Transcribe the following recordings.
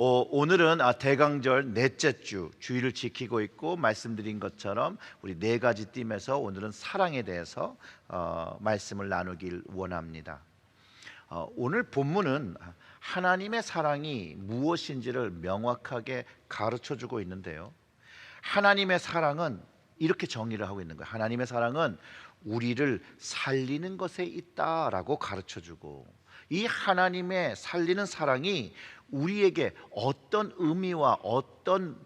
오늘은 대강절 넷째 주 주일을 지키고 있고 말씀드린 것처럼 우리 네 가지 띠에서 오늘은 사랑에 대해서 말씀을 나누길 원합니다. 오늘 본문은 하나님의 사랑이 무엇인지를 명확하게 가르쳐주고 있는데요, 하나님의 사랑은 이렇게 정의를 하고 있는 거예요. 하나님의 사랑은 우리를 살리는 것에 있다라고 가르쳐주고, 이 하나님의 살리는 사랑이 우리에게 어떤 의미와 어떤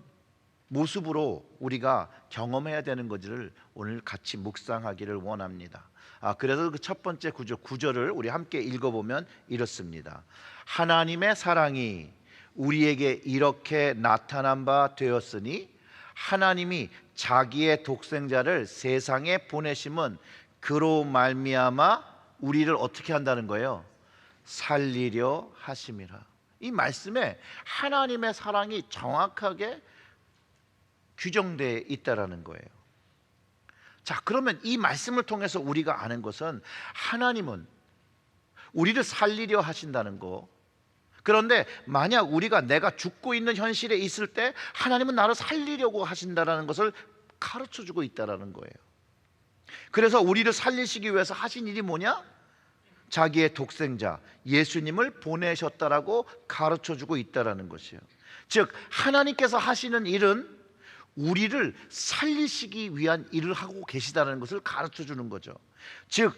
모습으로 우리가 경험해야 되는 것을 오늘 같이 묵상하기를 원합니다. 그래서 그 첫 번째 구절을 우리 함께 읽어보면 이렇습니다. 하나님의 사랑이 우리에게 이렇게 나타난 바 되었으니 하나님이 자기의 독생자를 세상에 보내심은 그로 말미암아 우리를 어떻게 한다는 거예요? 살리려 하심이라. 이 말씀에 하나님의 사랑이 정확하게 규정되어 있다라는 거예요. 자, 그러면 이 말씀을 통해서 우리가 아는 것은 하나님은 우리를 살리려 하신다는 거. 그런데 만약 내가 죽고 있는 현실에 있을 때 하나님은 나를 살리려고 하신다라는 것을 가르쳐주고 있다라는 거예요. 그래서 우리를 살리시기 위해서 하신 일이 뭐냐? 자기의 독생자 예수님을 보내셨다라고 가르쳐주고 있다라는 것이에요. 즉 하나님께서 하시는 일은 우리를 살리시기 위한 일을 하고 계시다는 것을 가르쳐주는 거죠. 즉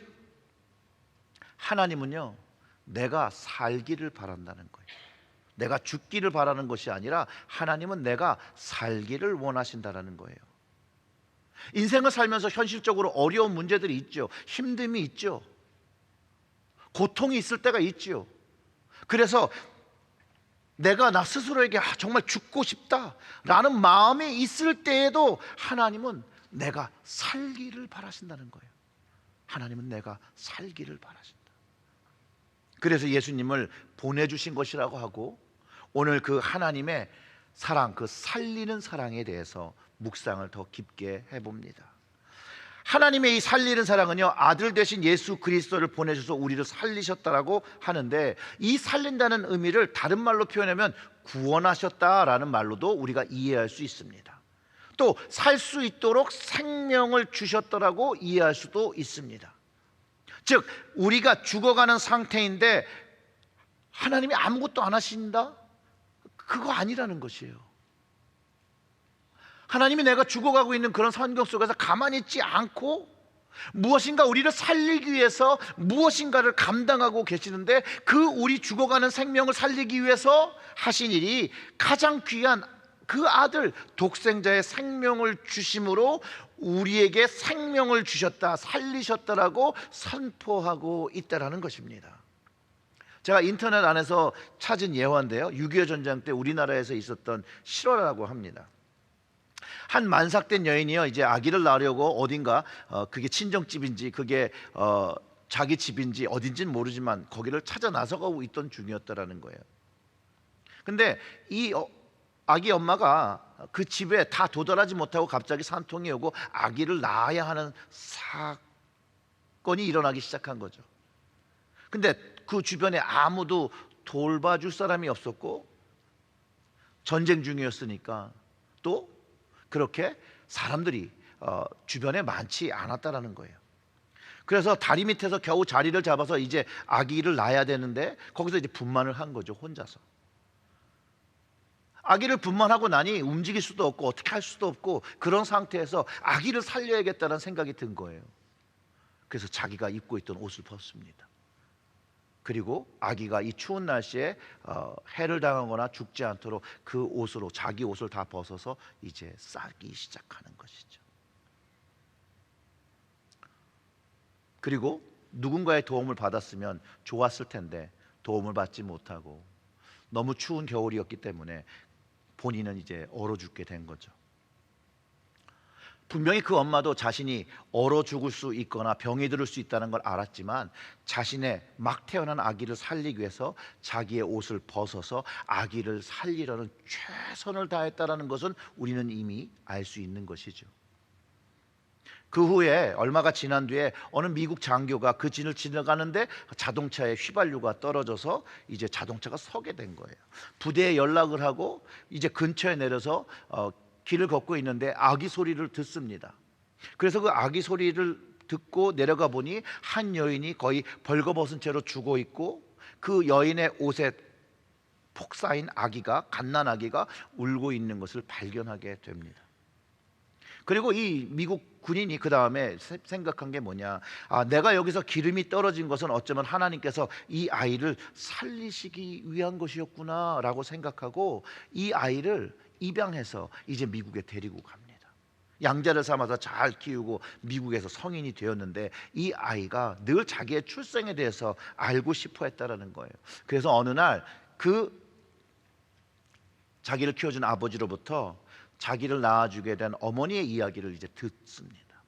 하나님은요, 내가 살기를 바란다는 거예요. 내가 죽기를 바라는 것이 아니라 하나님은 내가 살기를 원하신다는 거예요. 인생을 살면서 현실적으로 어려운 문제들이 있죠. 힘듦이 있죠. 고통이 있을 때가 있죠. 그래서 내가 나 스스로에게 정말 죽고 싶다라는 마음이 있을 때에도 하나님은 내가 살기를 바라신다는 거예요. 하나님은 내가 살기를 바라신다. 그래서 예수님을 보내주신 것이라고 하고, 오늘 그 하나님의 사랑, 그 살리는 사랑에 대해서 묵상을 더 깊게 해봅니다. 하나님의 이 살리는 사랑은요, 아들 되신 예수 그리스도를 보내셔서 우리를 살리셨다라고 하는데, 이 살린다는 의미를 다른 말로 표현하면 구원하셨다라는 말로도 우리가 이해할 수 있습니다. 또 살 수 있도록 생명을 주셨다라고 이해할 수도 있습니다. 즉 우리가 죽어가는 상태인데 하나님이 아무것도 안 하신다? 그거 아니라는 것이에요. 하나님이 내가 죽어가고 있는 그런 환경 속에서 가만히 있지 않고 무엇인가 우리를 살리기 위해서 무엇인가를 감당하고 계시는데, 그 우리 죽어가는 생명을 살리기 위해서 하신 일이 가장 귀한 그 아들 독생자의 생명을 주심으로 우리에게 생명을 주셨다, 살리셨다라고 선포하고 있다라는 것입니다. 제가 인터넷 안에서 찾은 예화인데요, 6.25 전쟁 때 우리나라에서 있었던 실화라고 합니다. 한 만삭된 여인이요, 이제 아기를 낳으려고 어딘가 그게 친정집인지 그게 자기 집인지 어딘지는 모르지만 거기를 찾아 나서고 있던 중이었다라는 거예요. 근데 이 아기 엄마가 그 집에 다 도달하지 못하고 갑자기 산통이 오고 아기를 낳아야 하는 사건이 일어나기 시작한 거죠. 근데 그 주변에 아무도 돌봐줄 사람이 없었고 전쟁 중이었으니까 또 그렇게 사람들이 주변에 많지 않았다라는 거예요. 그래서 다리 밑에서 겨우 자리를 잡아서 이제 아기를 낳아야 되는데 거기서 이제 분만을 한 거죠, 혼자서. 아기를 분만하고 나니 움직일 수도 없고 어떻게 할 수도 없고 그런 상태에서 아기를 살려야겠다는 생각이 든 거예요. 그래서 자기가 입고 있던 옷을 벗습니다. 그리고 아기가 이 추운 날씨에 해를 당하거나 죽지 않도록 그 옷으로, 자기 옷을 다 벗어서 이제 싸기 시작하는 것이죠. 그리고 누군가의 도움을 받았으면 좋았을 텐데 도움을 받지 못하고 너무 추운 겨울이었기 때문에 본인은 이제 얼어 죽게 된 거죠. 분명히 그 엄마도 자신이 얼어 죽을 수 있거나 병이 들을 수 있다는 걸 알았지만 자신의 막 태어난 아기를 살리기 위해서 자기의 옷을 벗어서 아기를 살리려는 최선을 다했다는 것은 우리는 이미 알 수 있는 것이죠. 그 후에 얼마가 지난 뒤에 어느 미국 장교가 그 진을 지나가는데 자동차에 휘발유가 떨어져서 이제 자동차가 서게 된 거예요. 부대에 연락을 하고 이제 근처에 내려서 길을 걷고 있는데 아기 소리를 듣습니다. 그래서 그 아기 소리를 듣고 내려가 보니 한 여인이 거의 벌거벗은 채로 죽어 있고 그 여인의 옷에 폭 쌓인 아기가, 갓난 아기가 울고 있는 것을 발견하게 됩니다. 그리고 이 미국 군인이 그 다음에 생각한 게 뭐냐, 내가 여기서 기름이 떨어진 것은 어쩌면 하나님께서 이 아이를 살리시기 위한 것이었구나 라고 생각하고 이 아이를 입양해서 이제 미국에 데리고 갑니다. 양자를 삼아서 잘 키우고 미국에서 성인이 되었는데 이 아이가 늘 자기의 출생에 대해서 알고 싶어 했다라는 거예요. 그래서 어느 날 그 자기를 키워준 아버지로부터 자기를 낳아주게 된 어머니의 이야기를 이제 듣습니다.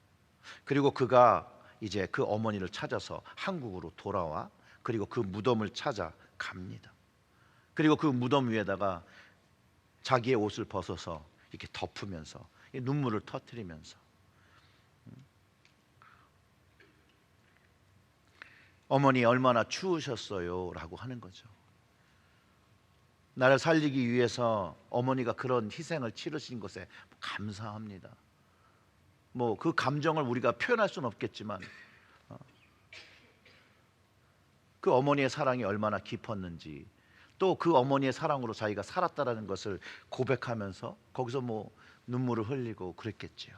그리고 그가 이제 그 어머니를 찾아서 한국으로 돌아와 그리고 그 무덤을 찾아 갑니다. 그리고 그 무덤 위에다가 자기의 옷을 벗어서 이렇게 덮으면서 눈물을 터뜨리면서 어머니 얼마나 추우셨어요 라고 하는 거죠. 나를 살리기 위해서 어머니가 그런 희생을 치르신 것에 감사합니다. 뭐 그 감정을 우리가 표현할 수는 없겠지만 그 어머니의 사랑이 얼마나 깊었는지, 또 그 어머니의 사랑으로 자기가 살았다라는 것을 고백하면서 거기서 뭐 눈물을 흘리고 그랬겠지요.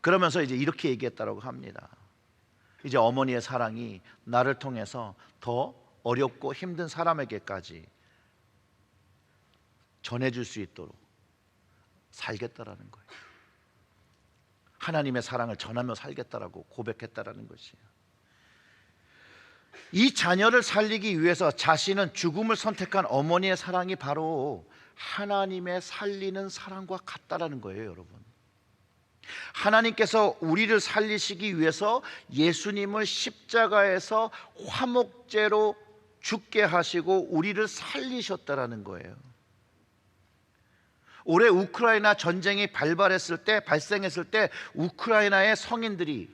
그러면서 이제 이렇게 얘기했다라고 합니다. 이제 어머니의 사랑이 나를 통해서 더 어렵고 힘든 사람에게까지 전해줄 수 있도록 살겠다라는 거예요. 하나님의 사랑을 전하며 살겠다라고 고백했다라는 것이에요. 이 자녀를 살리기 위해서 자신은 죽음을 선택한 어머니의 사랑이 바로 하나님의 살리는 사랑과 같다라는 거예요, 여러분. 하나님께서 우리를 살리시기 위해서 예수님을 십자가에서 화목제로 죽게 하시고 우리를 살리셨다라는 거예요. 올해 우크라이나 전쟁이 발생했을 때 우크라이나의 성인들이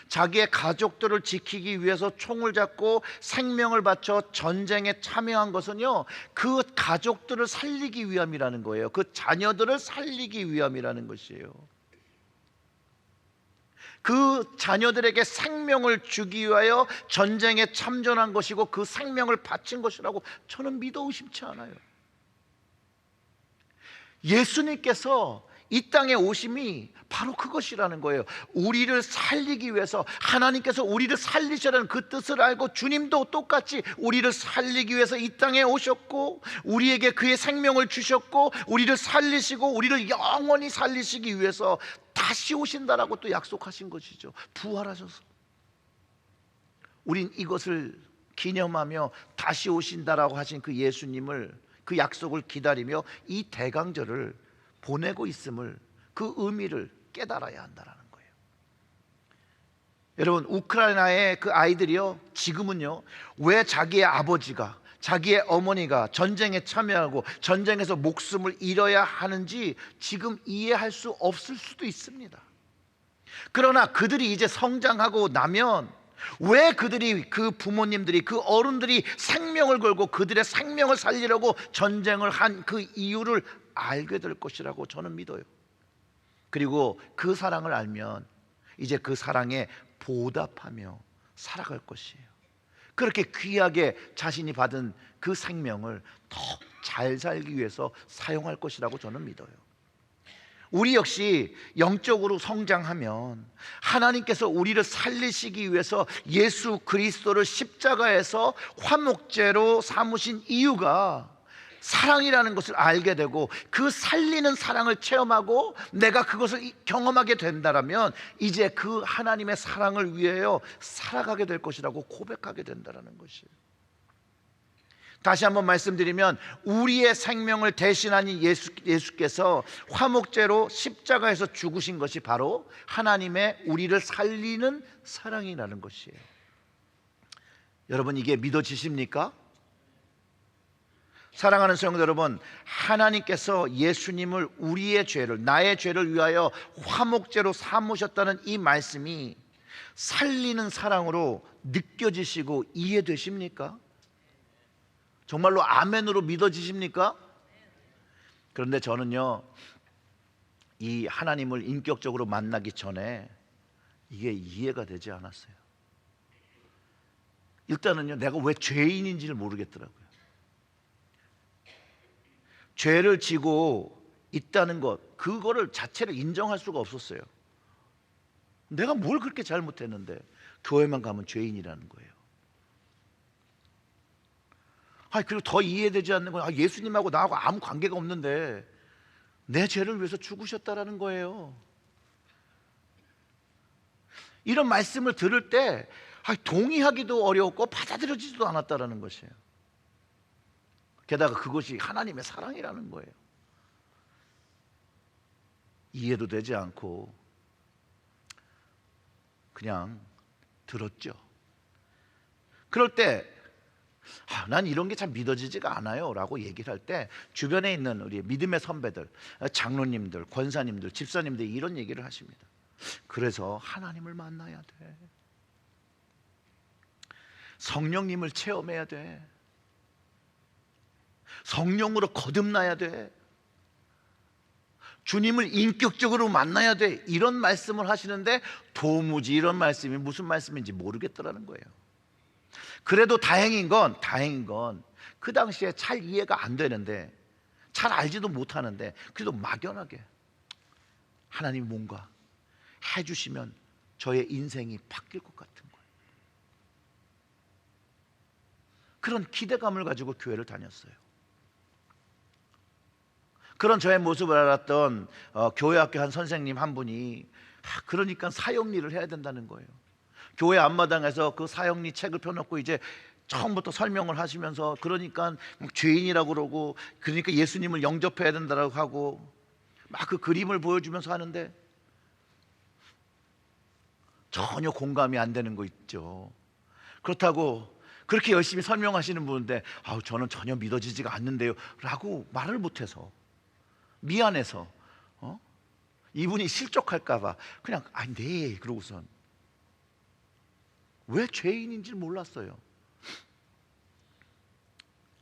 자기의 가족들을 지키기 위해서 총을 잡고 생명을 바쳐 전쟁에 참여한 것은요, 그 가족들을 살리기 위함이라는 거예요. 그 자녀들을 살리기 위함이라는 것이에요. 그 자녀들에게 생명을 주기 위하여 전쟁에 참전한 것이고 그 생명을 바친 것이라고 저는 믿어 의심치 않아요. 예수님께서 이 땅에 오심이 바로 그것이라는 거예요. 우리를 살리기 위해서, 하나님께서 우리를 살리시라는 그 뜻을 알고 주님도 똑같이 우리를 살리기 위해서 이 땅에 오셨고 우리에게 그의 생명을 주셨고 우리를 살리시고 우리를 영원히 살리시기 위해서 다시 오신다라고 또 약속하신 것이죠. 부활하셔서 우린 이것을 기념하며 다시 오신다라고 하신 그 예수님을, 그 약속을 기다리며 이 대강절을 보내고 있음을, 그 의미를 깨달아야 한다는 거예요. 여러분, 우크라이나의 그 아이들이요, 지금은요, 왜 자기의 아버지가, 자기의 어머니가 전쟁에 참여하고 전쟁에서 목숨을 잃어야 하는지 지금 이해할 수 없을 수도 있습니다. 그러나 그들이 이제 성장하고 나면 왜 그들이, 그 부모님들이, 그 어른들이 생명을 걸고 그들의 생명을 살리려고 전쟁을 한 그 이유를 알게 될 것이라고 저는 믿어요. 그리고 그 사랑을 알면 이제 그 사랑에 보답하며 살아갈 것이에요. 그렇게 귀하게 자신이 받은 그 생명을 더 잘 살기 위해서 사용할 것이라고 저는 믿어요. 우리 역시 영적으로 성장하면 하나님께서 우리를 살리시기 위해서 예수 그리스도를 십자가에서 화목제로 삼으신 이유가 사랑이라는 것을 알게 되고 그 살리는 사랑을 체험하고 내가 그것을 경험하게 된다면 이제 그 하나님의 사랑을 위하여 살아가게 될 것이라고 고백하게 된다는 것이에요. 다시 한번 말씀드리면 우리의 생명을 대신하신 예수께서 화목제로 십자가에서 죽으신 것이 바로 하나님의 우리를 살리는 사랑이라는 것이에요. 여러분, 이게 믿어지십니까? 사랑하는 성도 여러분, 하나님께서 예수님을 우리의 죄를, 나의 죄를 위하여 화목제로 삼으셨다는 이 말씀이 살리는 사랑으로 느껴지시고 이해되십니까? 정말로 아멘으로 믿어지십니까? 그런데 저는요, 이 하나님을 인격적으로 만나기 전에 이게 이해가 되지 않았어요. 일단은요, 내가 왜 죄인인지를 모르겠더라고요. 죄를 지고 있다는 것, 그거를 자체를 인정할 수가 없었어요. 내가 뭘 그렇게 잘못했는데 교회만 가면 죄인이라는 거예요. 그리고 더 이해되지 않는 건 예수님하고 나하고 아무 관계가 없는데 내 죄를 위해서 죽으셨다라는 거예요. 이런 말씀을 들을 때 동의하기도 어려웠고 받아들여지지도 않았다라는 것이에요. 게다가 그것이 하나님의 사랑이라는 거예요. 이해도 되지 않고 그냥 들었죠. 그럴 때 난 이런 게 참 믿어지지가 않아요 라고 얘기를 할 때 주변에 있는 우리 믿음의 선배들, 장로님들, 권사님들, 집사님들이 이런 얘기를 하십니다. 그래서 하나님을 만나야 돼. 성령님을 체험해야 돼. 성령으로 거듭나야 돼. 주님을 인격적으로 만나야 돼. 이런 말씀을 하시는데 도무지 이런 말씀이 무슨 말씀인지 모르겠더라는 거예요. 그래도 다행인 건 그 당시에 잘 이해가 안 되는데, 잘 알지도 못하는데 그래도 막연하게 하나님이 뭔가 해주시면 저의 인생이 바뀔 것 같은 거예요. 그런 기대감을 가지고 교회를 다녔어요. 그런 저의 모습을 알았던 교회학교 한 선생님 한 분이 그러니까 사형리를 해야 된다는 거예요. 교회 앞마당에서 그 사형리 책을 펴놓고 이제 처음부터 설명을 하시면서 그러니까 죄인이라고 그러고, 그러니까 예수님을 영접해야 된다고 하고 막 그 그림을 보여주면서 하는데 전혀 공감이 안 되는 거 있죠. 그렇다고 그렇게 열심히 설명하시는 분인데 저는 전혀 믿어지지가 않는데요 라고 말을 못해서 미안해서 이분이 실족할까 봐 그냥 네 그러고선 왜 죄인인지 몰랐어요.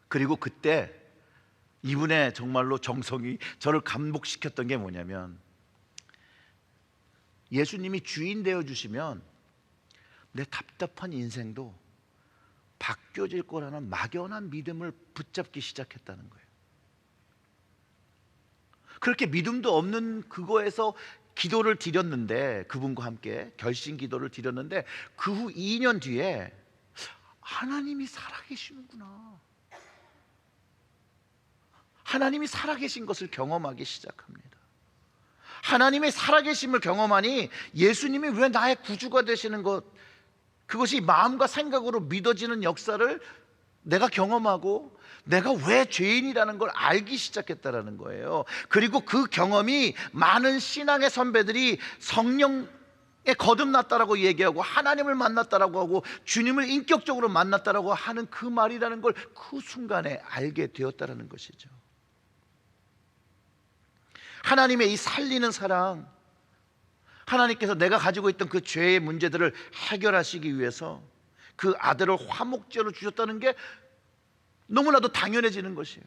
그리고 그때 이분의 정말로 정성이 저를 감복시켰던 게 뭐냐면, 예수님이 주인 되어주시면 내 답답한 인생도 바뀌어질 거라는 막연한 믿음을 붙잡기 시작했다는 거예요. 그렇게 믿음도 없는 그거에서 기도를 드렸는데, 그분과 함께 결심 기도를 드렸는데 그 후 2년 뒤에 하나님이 살아계시는구나, 하나님이 살아계신 것을 경험하기 시작합니다. 하나님의 살아계심을 경험하니 예수님이 왜 나의 구주가 되시는 것, 그것이 마음과 생각으로 믿어지는 역사를 내가 경험하고 내가 왜 죄인이라는 걸 알기 시작했다라는 거예요. 그리고 그 경험이 많은 신앙의 선배들이 성령에 거듭났다라고 얘기하고 하나님을 만났다라고 하고 주님을 인격적으로 만났다라고 하는 그 말이라는 걸 그 순간에 알게 되었다라는 것이죠. 하나님의 이 살리는 사랑, 하나님께서 내가 가지고 있던 그 죄의 문제들을 해결하시기 위해서 그 아들을 화목제로 주셨다는 게 너무나도 당연해지는 것이에요.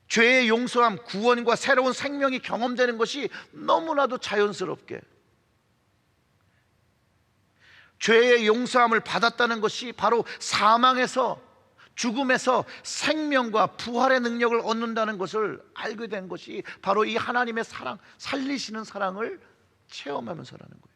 죄의 용서함, 구원과 새로운 생명이 경험되는 것이 너무나도 자연스럽게, 죄의 용서함을 받았다는 것이 바로 사망에서, 죽음에서 생명과 부활의 능력을 얻는다는 것을 알게 된 것이 바로 이 하나님의 사랑, 살리시는 사랑을 체험하면서라는 거예요.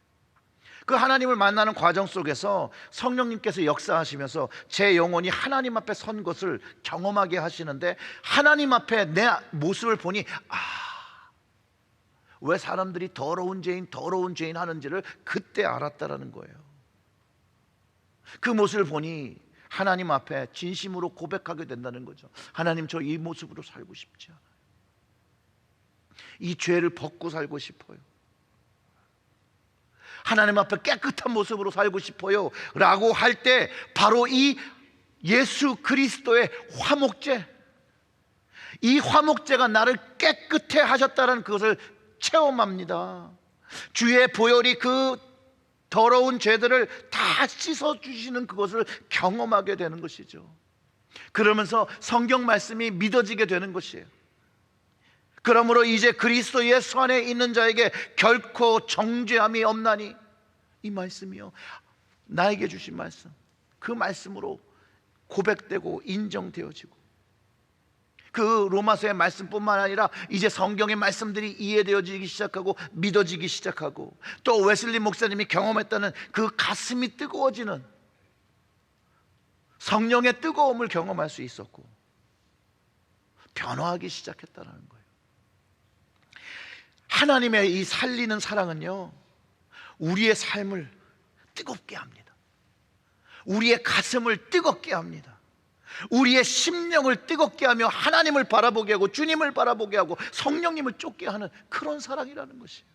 그 하나님을 만나는 과정 속에서 성령님께서 역사하시면서 제 영혼이 하나님 앞에 선 것을 경험하게 하시는데, 하나님 앞에 내 모습을 보니 왜 사람들이 더러운 죄인 하는지를 그때 알았다라는 거예요. 그 모습을 보니 하나님 앞에 진심으로 고백하게 된다는 거죠. 하나님, 저 이 모습으로 살고 싶지 않아요. 이 죄를 벗고 살고 싶어요. 하나님 앞에 깨끗한 모습으로 살고 싶어요 라고 할 때 바로 이 예수 그리스도의 화목제, 이 화목제가 나를 깨끗해 하셨다는 그것을 체험합니다. 주의 보혈이 그 더러운 죄들을 다 씻어주시는 그것을 경험하게 되는 것이죠. 그러면서 성경 말씀이 믿어지게 되는 것이에요. 그러므로 이제 그리스도 예수 안에 있는 자에게 결코 정죄함이 없나니, 이 말씀이요, 나에게 주신 말씀, 그 말씀으로 고백되고 인정되어지고, 그 로마서의 말씀뿐만 아니라 이제 성경의 말씀들이 이해되어지기 시작하고 믿어지기 시작하고, 또 웨슬리 목사님이 경험했다는 그 가슴이 뜨거워지는 성령의 뜨거움을 경험할 수 있었고 변화하기 시작했다는 거예요. 하나님의 이 살리는 사랑은요, 우리의 삶을 뜨겁게 합니다. 우리의 가슴을 뜨겁게 합니다. 우리의 심령을 뜨겁게 하며 하나님을 바라보게 하고 주님을 바라보게 하고 성령님을 쫓게 하는 그런 사랑이라는 것이에요.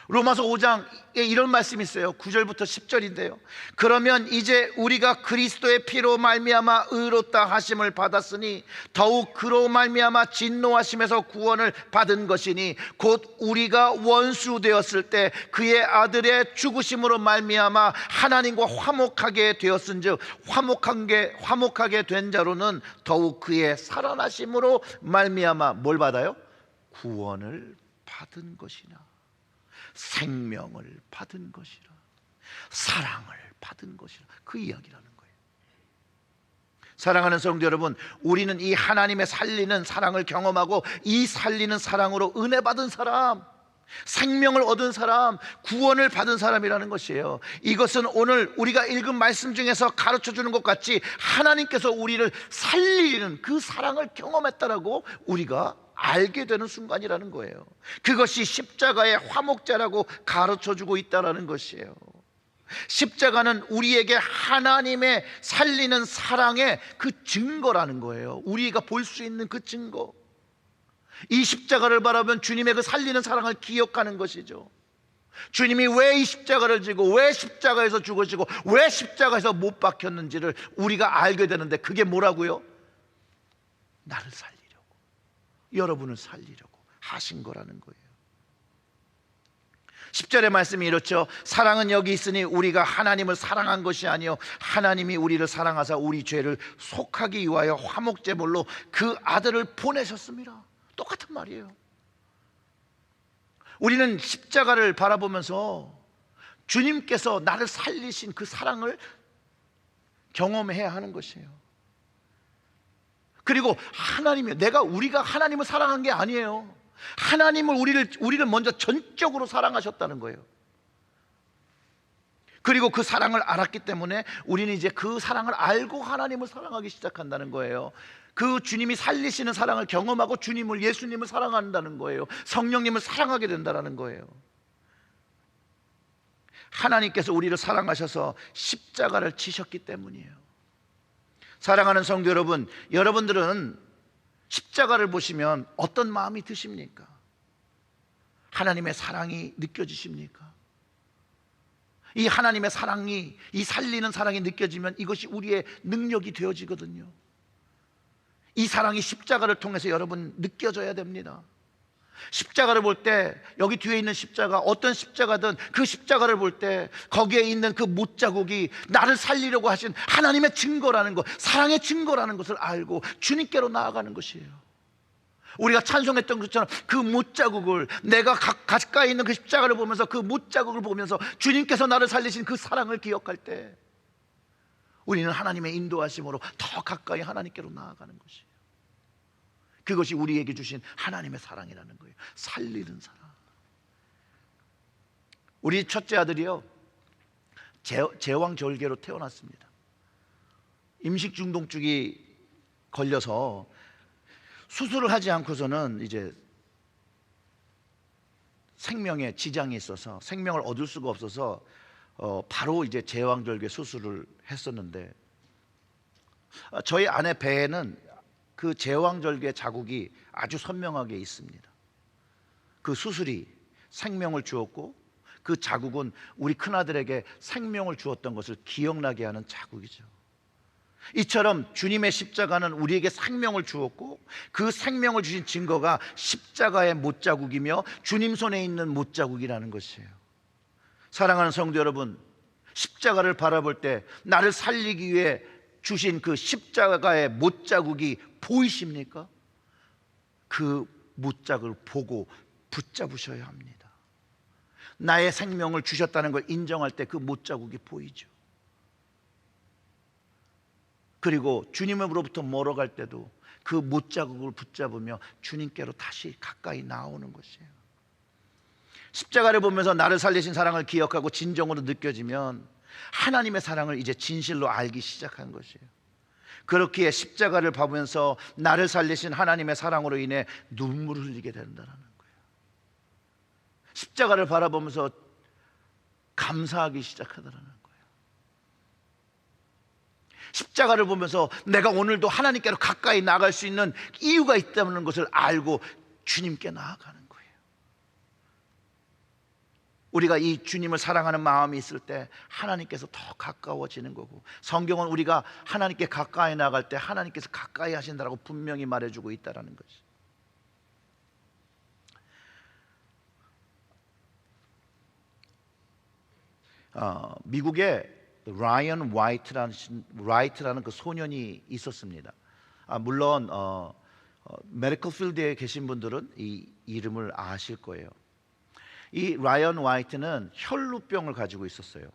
로마서 5장에 이런 말씀이 있어요. 9절부터 10절인데요. 그러면 이제 우리가 그리스도의 피로 말미암아 의롭다 하심을 받았으니 더욱 그로 말미암아 진노하심에서 구원을 받은 것이니 곧 우리가 원수 되었을 때 그의 아들의 죽으심으로 말미암아 하나님과 화목하게 되었은즉 화목하게 된 자로는 더욱 그의 살아나심으로 말미암아 뭘 받아요? 구원을 받은 것이나 생명을 받은 것이라, 사랑을 받은 것이라, 그 이야기라는 거예요. 사랑하는 성도 여러분, 우리는 이 하나님의 살리는 사랑을 경험하고 이 살리는 사랑으로 은혜 받은 사람, 생명을 얻은 사람, 구원을 받은 사람이라는 것이에요. 이것은 오늘 우리가 읽은 말씀 중에서 가르쳐 주는 것 같이 하나님께서 우리를 살리는 그 사랑을 경험했다라고 우리가 알게 되는 순간이라는 거예요. 그것이 십자가의 화목제라고 가르쳐주고 있다는 것이에요. 십자가는 우리에게 하나님의 살리는 사랑의 그 증거라는 거예요. 우리가 볼 수 있는 그 증거. 이 십자가를 바라보면 주님의 그 살리는 사랑을 기억하는 것이죠. 주님이 왜 이 십자가를 지고 왜 십자가에서 죽으시고 왜 십자가에서 못 박혔는지를 우리가 알게 되는데, 그게 뭐라고요? 나를 살리려고, 여러분을 살리려고 하신 거라는 거예요. 10절의 말씀이 이렇죠. 사랑은 여기 있으니 우리가 하나님을 사랑한 것이 아니요 하나님이 우리를 사랑하사 우리 죄를 속하기 위하여 화목제물로 그 아들을 보내셨습니다. 똑같은 말이에요. 우리는 십자가를 바라보면서 주님께서 나를 살리신 그 사랑을 경험해야 하는 것이에요. 그리고 하나님이, 우리가 하나님을 사랑한 게 아니에요. 하나님을 우리를 먼저 전적으로 사랑하셨다는 거예요. 그리고 그 사랑을 알았기 때문에 우리는 이제 그 사랑을 알고 하나님을 사랑하기 시작한다는 거예요. 그 주님이 살리시는 사랑을 경험하고 주님을, 예수님을 사랑한다는 거예요. 성령님을 사랑하게 된다는 거예요. 하나님께서 우리를 사랑하셔서 십자가를 지셨기 때문이에요. 사랑하는 성도 여러분, 여러분들은 십자가를 보시면 어떤 마음이 드십니까? 하나님의 사랑이 느껴지십니까? 이 하나님의 사랑이, 이 살리는 사랑이 느껴지면 이것이 우리의 능력이 되어지거든요. 이 사랑이 십자가를 통해서 여러분 느껴져야 됩니다. 십자가를 볼 때, 여기 뒤에 있는 십자가, 어떤 십자가든 그 십자가를 볼 때 거기에 있는 그 못자국이 나를 살리려고 하신 하나님의 증거라는 것, 사랑의 증거라는 것을 알고 주님께로 나아가는 것이에요. 우리가 찬송했던 것처럼 그 못자국을, 내가 가까이 있는 그 십자가를 보면서, 그 못자국을 보면서 주님께서 나를 살리신 그 사랑을 기억할 때 우리는 하나님의 인도하심으로 더 가까이 하나님께로 나아가는 것이에요. 그것이 우리에게 주신 하나님의 사랑이라는 거예요. 살리는 사랑. 우리 첫째 아들이요, 제왕절개로 태어났습니다. 임식중독증이 걸려서 수술을 하지 않고서는 이제 생명에 지장이 있어서 생명을 얻을 수가 없어서 바로 이제 제왕절개 수술을 했었는데, 저희 아내 배에는 그 제왕절개 자국이 아주 선명하게 있습니다. 그 수술이 생명을 주었고, 그 자국은 우리 큰아들에게 생명을 주었던 것을 기억나게 하는 자국이죠. 이처럼 주님의 십자가는 우리에게 생명을 주었고, 그 생명을 주신 증거가 십자가의 못자국이며 주님 손에 있는 못자국이라는 것이에요. 사랑하는 성도 여러분, 십자가를 바라볼 때 나를 살리기 위해 주신 그 십자가의 못자국이 보이십니까? 그 못자국을 보고 붙잡으셔야 합니다. 나의 생명을 주셨다는 걸 인정할 때 그 못자국이 보이죠. 그리고 주님으로부터 멀어갈 때도 그 못자국을 붙잡으며 주님께로 다시 가까이 나오는 것이에요. 십자가를 보면서 나를 살리신 사랑을 기억하고 진정으로 느껴지면 하나님의 사랑을 이제 진실로 알기 시작한 것이에요. 그렇기에 십자가를 보면서 나를 살리신 하나님의 사랑으로 인해 눈물을 흘리게 된다는 거예요. 십자가를 바라보면서 감사하기 시작하더라는 거예요. 십자가를 보면서 내가 오늘도 하나님께로 가까이 나아갈 수 있는 이유가 있다는 것을 알고 주님께 나아가는 거예요. 우리가 이 주님을 사랑하는 마음이 있을 때 하나님께서 더 가까워지는 거고, 성경은 우리가 하나님께 가까이 나아갈 때 하나님께서 가까이 하신다라고 분명히 말해주고 있다는 것이. 미국에 라이언 와이트라는 그 소년이 있었습니다. 물론 메디컬 필드에 계신 분들은 이 이름을 아실 거예요. 이 라이언 와이트는 혈루병을 가지고 있었어요.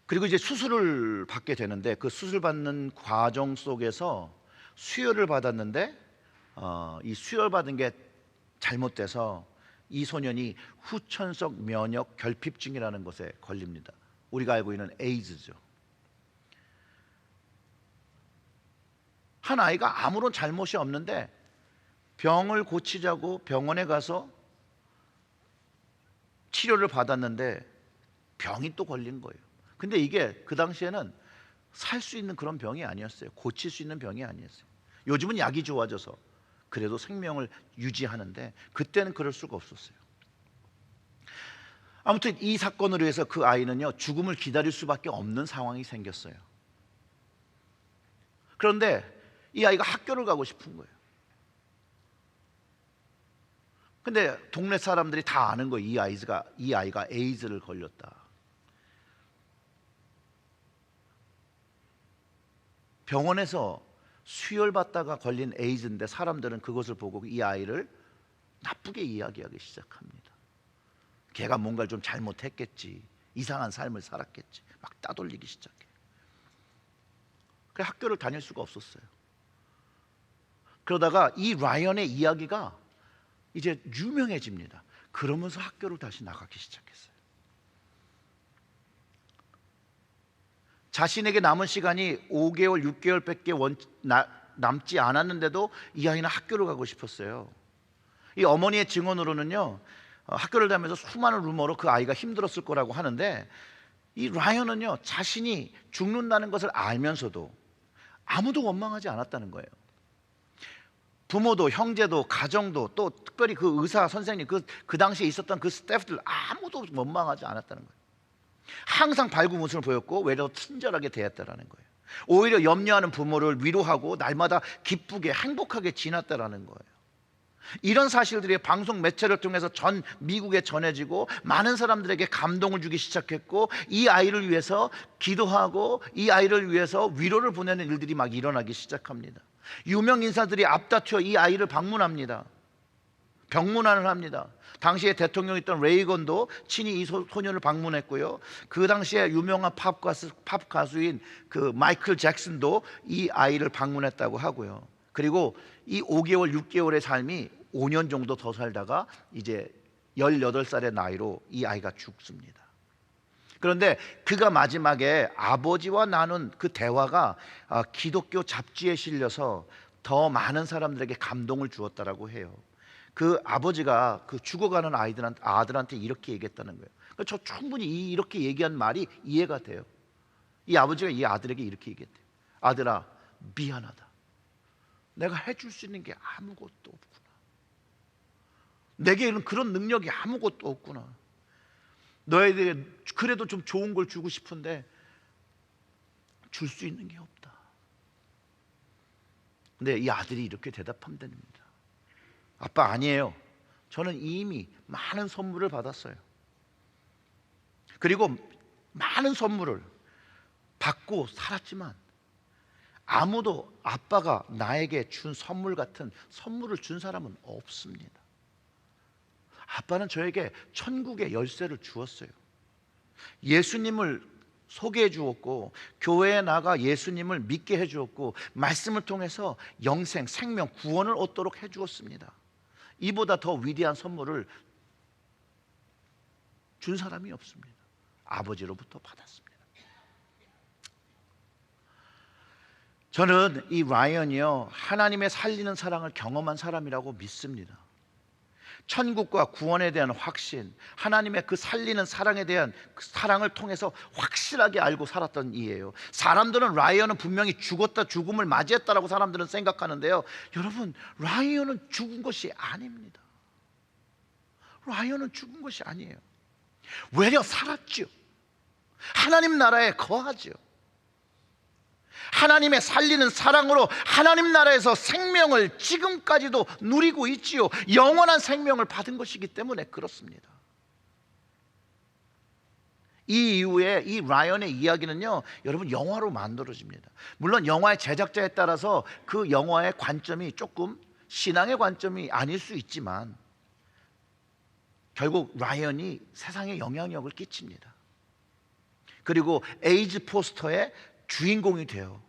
그리고 이제 수술을 받게 되는데, 그 수술 받는 과정 속에서 수혈을 받았는데 이 수혈 받은 게 잘못돼서 이 소년이 후천성 면역 결핍증이라는 것에 걸립니다. 우리가 알고 있는 에이즈죠. 한 아이가 아무런 잘못이 없는데 병을 고치자고 병원에 가서 치료를 받았는데 병이 또 걸린 거예요. 근데 이게 그 당시에는 살 수 있는 그런 병이 아니었어요. 고칠 수 있는 병이 아니었어요. 요즘은 약이 좋아져서 그래도 생명을 유지하는데 그때는 그럴 수가 없었어요. 아무튼 이 사건으로 해서 그 아이는요, 죽음을 기다릴 수밖에 없는 상황이 생겼어요. 그런데 이 아이가 학교를 가고 싶은 거예요. 근데 동네 사람들이 다 아는 거예요. 이 아이가 에이즈를 걸렸다. 병원에서 수혈받다가 걸린 에이즈인데 사람들은 그것을 보고 이 아이를 나쁘게 이야기하기 시작합니다. 걔가 뭔가를 좀 잘못했겠지, 이상한 삶을 살았겠지, 막 따돌리기 시작해. 그래서 학교를 다닐 수가 없었어요. 그러다가 이 라이언의 이야기가 이제 유명해집니다. 그러면서 학교를 다시 나가기 시작했어요. 자신에게 남은 시간이 5개월, 6개월밖에 남지 않았는데도 이 아이는 학교를 가고 싶었어요. 이 어머니의 증언으로는요, 학교를 다니면서 수많은 루머로 그 아이가 힘들었을 거라고 하는데, 이 라이언은요, 자신이 죽는다는 것을 알면서도 아무도 원망하지 않았다는 거예요. 부모도, 형제도, 가정도, 또 특별히 그 의사 선생님, 그 당시에 있었던 그 스태프들 아무도 원망하지 않았다는 거예요. 항상 밝은 모습을 보였고 외려 친절하게 대했다라는 거예요. 오히려 염려하는 부모를 위로하고 날마다 기쁘게 행복하게 지났다라는 거예요. 이런 사실들이 방송 매체를 통해서 전 미국에 전해지고 많은 사람들에게 감동을 주기 시작했고, 이 아이를 위해서 기도하고 이 아이를 위해서 위로를 보내는 일들이 막 일어나기 시작합니다. 유명 인사들이 앞다투어 이 아이를 방문합니다. 병문안을 합니다. 당시에 대통령이었던 레이건도 친히 이 소년을 방문했고요. 그 당시에 유명한 팝 가수인 그 마이클 잭슨도 이 아이를 방문했다고 하고요. 그리고 이 5개월, 6개월의 삶이 5년 정도 더 살다가 이제 18살의 나이로 이 아이가 죽습니다. 그런데 그가 마지막에 아버지와 나눈 그 대화가 기독교 잡지에 실려서 더 많은 사람들에게 감동을 주었다라고 해요. 그 아버지가 그 죽어가는 아들한테 이렇게 얘기했다는 거예요. 그러니까 저 충분히 이렇게 얘기한 말이 이해가 돼요. 이 아버지가 이 아들에게 이렇게 얘기했대요. 아들아, 미안하다. 내가 해줄 수 있는 게 아무것도 없구나. 내게는 그런 능력이 아무것도 없구나. 너희에게 그래도 좀 좋은 걸 주고 싶은데 줄 수 있는 게 없다. 근데 이 아들이 이렇게 대답하면 됩니다. 아빠, 아니에요. 저는 이미 많은 선물을 받았어요. 그리고 많은 선물을 받고 살았지만 아무도 아빠가 나에게 준 선물 같은 선물을 준 사람은 없습니다. 아빠는 저에게 천국의 열쇠를 주었어요. 예수님을 소개해 주었고, 교회에 나가 예수님을 믿게 해 주었고, 말씀을 통해서 영생, 생명, 구원을 얻도록 해 주었습니다. 이보다 더 위대한 선물을 준 사람이 없습니다. 아버지로부터 받았습니다. 저는 이 라이언이요, 하나님의 살리는 사랑을 경험한 사람이라고 믿습니다. 천국과 구원에 대한 확신, 하나님의 그 살리는 사랑에 대한 그 사랑을 통해서 확실하게 알고 살았던 이예요. 사람들은 라이언은 분명히 죽었다, 죽음을 맞이했다라고 사람들은 생각하는데요, 여러분, 라이언은 죽은 것이 아닙니다. 라이언은 죽은 것이 아니에요. 외려 살았죠. 하나님 나라에 거하죠. 하나님의 살리는 사랑으로 하나님 나라에서 생명을 지금까지도 누리고 있지요. 영원한 생명을 받은 것이기 때문에 그렇습니다. 이 이후에 이 라이언의 이야기는요, 여러분, 영화로 만들어집니다. 물론 영화의 제작자에 따라서 그 영화의 관점이 조금 신앙의 관점이 아닐 수 있지만 결국 라이언이 세상에 영향력을 끼칩니다. 그리고 에이즈 포스터의 주인공이 돼요.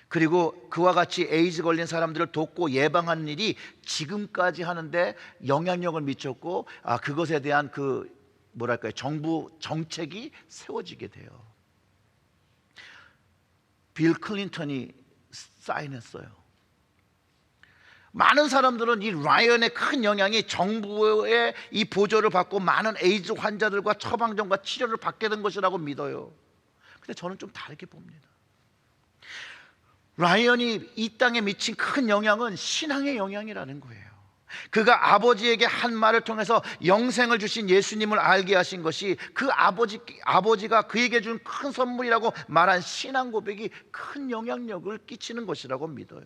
그리고 그와 같이 에이즈 걸린 사람들을 돕고 예방하는 일이 지금까지 하는데 영향력을 미쳤고, 그것에 대한 그 뭐랄까요, 정부 정책이 세워지게 돼요. 빌 클린턴이 사인했어요. 많은 사람들은 이 라이언의 큰 영향이 정부의 이 보조를 받고 많은 에이즈 환자들과 처방전과 치료를 받게 된 것이라고 믿어요. 근데 저는 좀 다르게 봅니다. 라이언이 이 땅에 미친 큰 영향은 신앙의 영향이라는 거예요. 그가 아버지에게 한 말을 통해서 영생을 주신 예수님을 알게 하신 것이 그 아버지가 그에게 준 큰 선물이라고 말한 신앙 고백이 큰 영향력을 끼치는 것이라고 믿어요.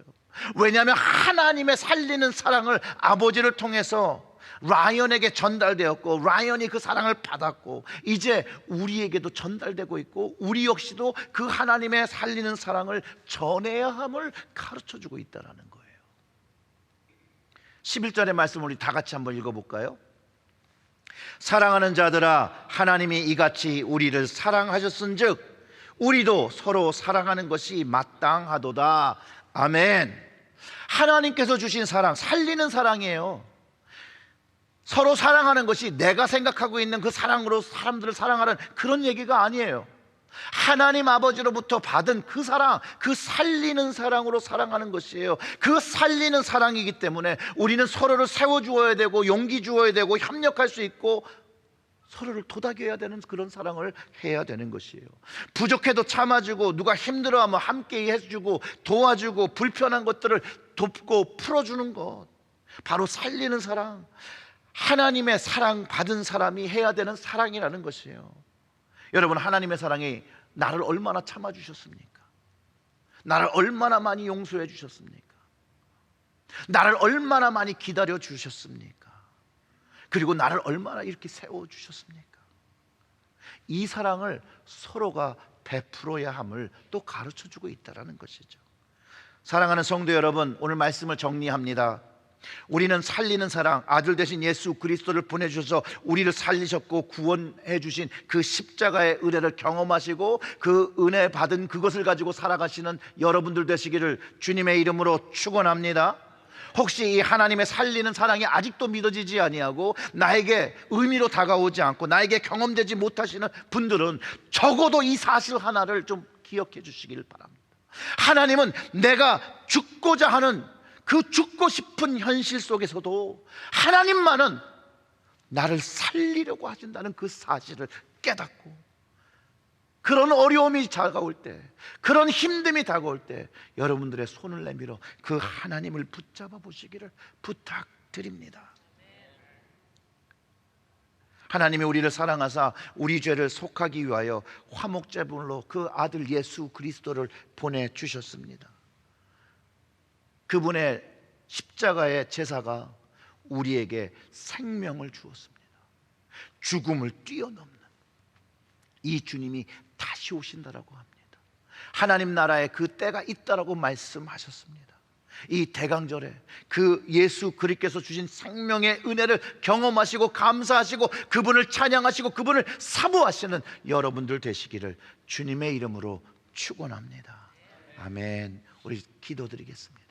왜냐하면 하나님의 살리는 사랑을 아버지를 통해서 라이언에게 전달되었고, 라이언이 그 사랑을 받았고, 이제 우리에게도 전달되고 있고, 우리 역시도 그 하나님의 살리는 사랑을 전해야 함을 가르쳐주고 있다는 거예요. 11절의 말씀 우리 다 같이 한번 읽어볼까요? 사랑하는 자들아, 하나님이 이같이 우리를 사랑하셨은즉 우리도 서로 사랑하는 것이 마땅하도다. 아멘. 하나님께서 주신 사랑, 살리는 사랑이에요. 서로 사랑하는 것이 내가 생각하고 있는 그 사랑으로 사람들을 사랑하는 그런 얘기가 아니에요. 하나님 아버지로부터 받은 그 사랑, 그 살리는 사랑으로 사랑하는 것이에요. 그 살리는 사랑이기 때문에 우리는 서로를 세워주어야 되고, 용기 주어야 되고, 협력할 수 있고, 서로를 도닥여야 되는 그런 사랑을 해야 되는 것이에요. 부족해도 참아주고, 누가 힘들어하면 함께 해주고, 도와주고, 불편한 것들을 돕고 풀어주는 것, 바로 살리는 사랑, 하나님의 사랑 받은 사람이 해야 되는 사랑이라는 것이에요. 여러분, 하나님의 사랑이 나를 얼마나 참아주셨습니까? 나를 얼마나 많이 용서해 주셨습니까? 나를 얼마나 많이 기다려 주셨습니까? 그리고 나를 얼마나 이렇게 세워주셨습니까? 이 사랑을 서로가 베풀어야 함을 또 가르쳐주고 있다는 것이죠. 사랑하는 성도 여러분, 오늘 말씀을 정리합니다. 우리는 살리는 사랑, 아들 되신 예수 그리스도를 보내주셔서 우리를 살리셨고 구원해 주신 그 십자가의 은혜를 경험하시고 그 은혜 받은 그것을 가지고 살아가시는 여러분들 되시기를 주님의 이름으로 축원합니다. 혹시 이 하나님의 살리는 사랑이 아직도 믿어지지 아니하고 나에게 의미로 다가오지 않고 나에게 경험되지 못하시는 분들은 적어도 이 사실 하나를 좀 기억해 주시기를 바랍니다. 하나님은 내가 죽고자 하는 그 죽고 싶은 현실 속에서도 하나님만은 나를 살리려고 하신다는 그 사실을 깨닫고, 그런 어려움이 다가올 때, 그런 힘듦이 다가올 때 여러분들의 손을 내밀어 그 하나님을 붙잡아 보시기를 부탁드립니다. 하나님이 우리를 사랑하사 우리 죄를 속하기 위하여 화목제물로 그 아들 예수 그리스도를 보내주셨습니다. 그분의 십자가의 제사가 우리에게 생명을 주었습니다. 죽음을 뛰어넘는 이 주님이 다시 오신다라고 합니다. 하나님 나라에 그 때가 있다라고 말씀하셨습니다. 이 대강절에 그 예수 그리스도께서 주신 생명의 은혜를 경험하시고 감사하시고 그분을 찬양하시고 그분을 사모하시는 여러분들 되시기를 주님의 이름으로 축원합니다. 아멘. 우리 기도드리겠습니다.